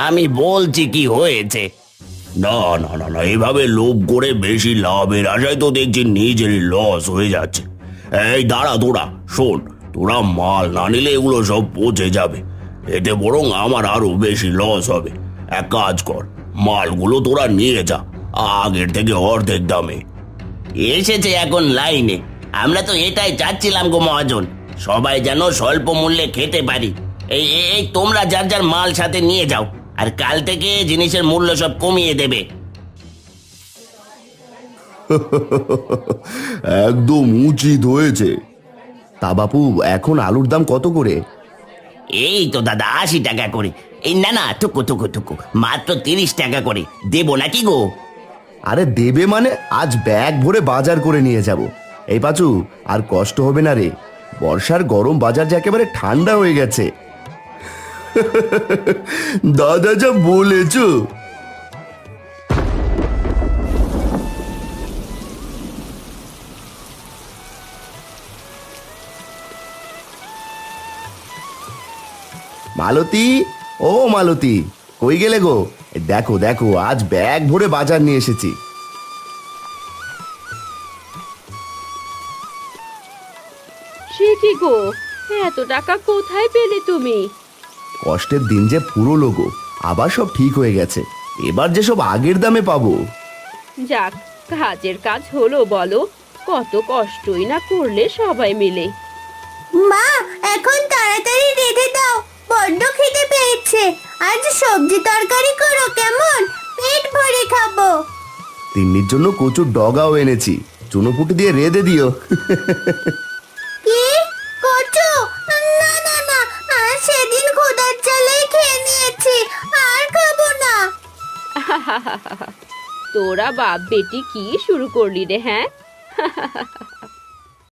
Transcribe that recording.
আমি বলছি কি হয়েছে। না না না না, এভাবে লোভ করে বেশি লাভের আশায় তো দেখছি নিজেরই লস হয়ে যাচ্ছে। এই দাঁড়া, তোরা শোন, তোরা মাল না নিলে এগুলো সব পচে যাবে। এতে বরং আমার আরো বেশি লস হবে। এক কাজ কর, মালগুলো তোরা নিয়ে যা, আগের থেকে অর্ধেক দামে। এসেছে এখন লাইনে। আমরা তো এটাই চাচ্ছিলাম গো মহাজন, সবাই যেন স্বল্প মূল্যে খেতে পারি। এই এই তোমরা যার যার মাল সাথে নিয়ে যাও, আর কাল থেকে জিনিসের মূল্য সব কমিয়ে দেবে। একদম উচিত হয়েছে। তা বাপু, এখন আলুর দাম কত করে? এই তো দাদা 80 টাকা করে। এই না না, টুকু টুকু টুকু, মাত্র 30 টাকা করে দেবো নাকি গো? আরে দেবে মানে? আজ ব্যাগ ভরে বাজার করে নিয়ে যাব। এই পাচু, আর কষ্ট হবে না রে। বর্ষার গরম বাজার যে একেবারে ঠান্ডা হয়ে গেছে। দাদা যা বলেছো। মালতী, ও মালতী, কই গেলে গো? এই দেখো দেখো, আজ ব্যাগ ভরে বাজার নিয়ে এসেছি। সে কি গো, এত টাকা কোথায় পেলে তুমি? কষ্টের দিন যে পুরো গো, আবার সব ঠিক হয়ে গেছে। এবার যে সব আগের দামে পাবো। যাক, কাজের কাজ হলো বলো। কত কষ্টই না করলে সবাই মিলে। মা, এখন তাড়াতাড়ি রেঁধে দাও, বড্ড খিদে পেয়েছে। আজ সবজি তরকারি করো কেমন, পেট ভরে খাবো। তিন্নির জন্য কচুর ডগাও এনেছি, চুনোপুটি দিয়ে রেঁধে দিও। কি কচু? না না না, আর সেদিন খোদার জ্বালায় খেয়ে নিয়েছি, আর খাবো না। তোরা বাপ বেটি কি শুরু করলি রে, হ্যাঁ?